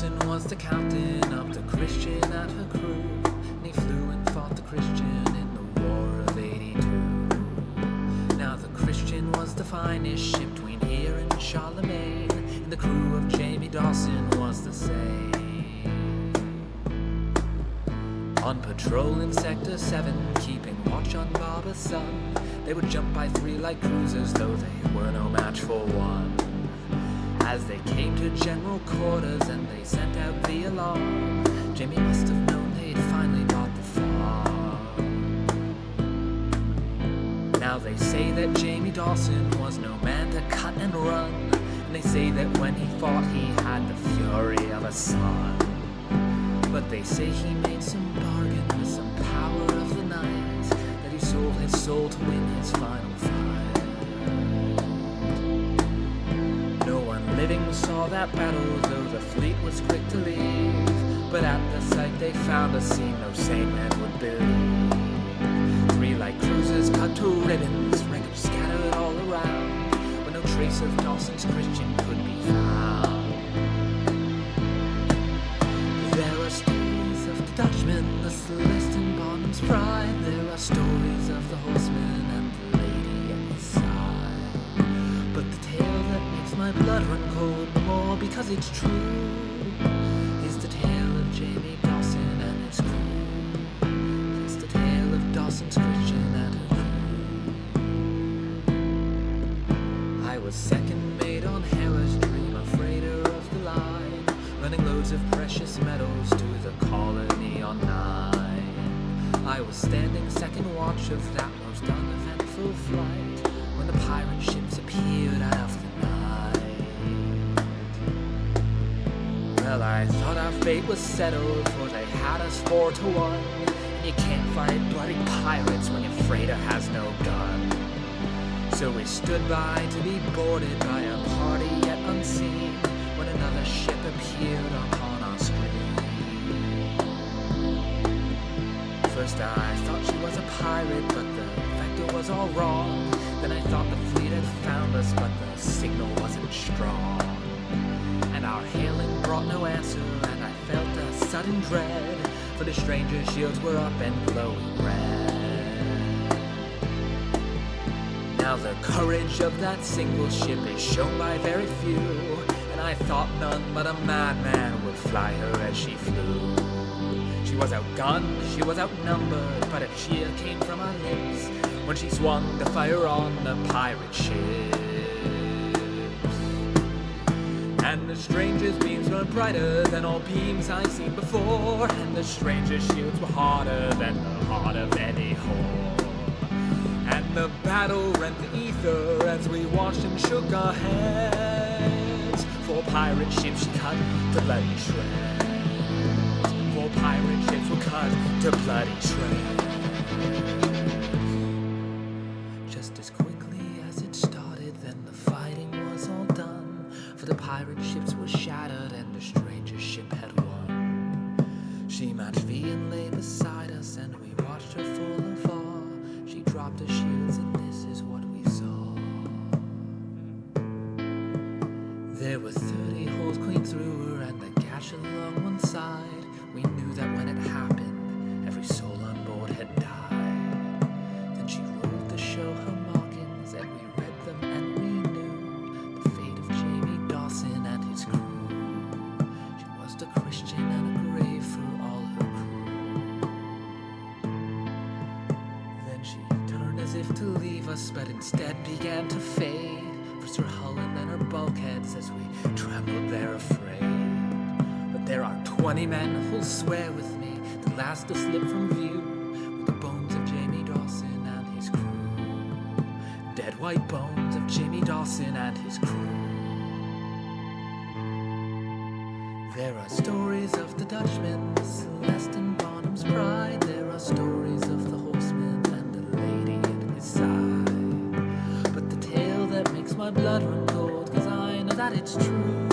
Dawson was the captain of the Christian and her crew, and he flew and fought the Christian in the War of '82. Now the Christian was the finest ship between here and Charlemagne, and the crew of Jamie Dawson was the same. On patrol in Sector 7, keeping watch on Barber's Sun, they would jump by 3 like cruisers, though they were no match for one. As they came to general quarters and they sent out the alarm, Jamie must have known they'd finally got the farm. Now they say that Jamie Dawson was no man to cut and run, and they say that when he fought he had the fury of a sun. But they say he made some bargain with some power of the night, that he sold his soul to win his final fight. No one living saw that battle, though the fleet was quick to leave, but at the sight they found a scene no sane man would believe. 3 light cruisers cut to ribbons, wreckage scattered all around, but no trace of Dawson's Christian could be found. There are stories of the Dutchman, the Celeste and Bonham's pride. There are stories of the horseman and the lady at his side. But the tale that makes my blood run cold more because it's true is the tale of Jamie Dawson and his crew. It's the tale of Dawson's Christian and her crew. I was second mate on Harris Dream, a freighter of the line, running loads of precious metals to the colony on 9. I was standing second watch of that most uneventful flight when the pirate ships appeared out of the night. Well, I thought our fate was settled, for they had us 4-1, and you can't fight bloody pirates when your freighter has no gun. So we stood by to be boarded by a party yet unseen, when another ship appeared upon our screen. First I thought she was a pirate, but the vector was all wrong. Then I thought the fleet had found us, but the signal wasn't strong. And our hailing brought no answer, and I felt a sudden dread, for the stranger's shields were up and glowing red. Now the courage of that single ship is shown by very few, and I thought none but a madman would fly her as she flew. She was outgunned, she was outnumbered, but a cheer came from her lips when she swung to fire on the pirate ships. And the stranger's beams were brighter than all beams I'd seen before, and the stranger's shields were harder than the heart of any whore. And the battle rent the ether as we watched and shook our heads. 4 pirate ships she cut to bloody shreds. 4 pirate ships were cut to bloody shreds. Just as quickly as it started, then the fighting was all done, for the pirate ships were shattered and the stranger ship had won. She matched V and lay beside us, and we watched her fall afar. She dropped her shields, and this is what we saw. There were 30 holes clean through her and a gash along one side. We knew that when it happened, every soul on board had died. Then she rolled to show her markings, and we read them and we knew the fate of Jamie Dawson and his crew. She was the Christian and a grave for all her crew. Then she turned as if to leave us, but instead began to fade. First her hull and then her bulkheads as we trembled there afraid. But there are 20 men who'll swear with me the last to slip from view were the bones of Jamie Dawson and his crew. Dead white bones of Jamie Dawson and his crew. There are stories of the Dutchman, the Celeste and Bonham's pride. There are stories of the horseman and the lady at his side. But the tale that makes my blood run cold, 'cause I know that it's true,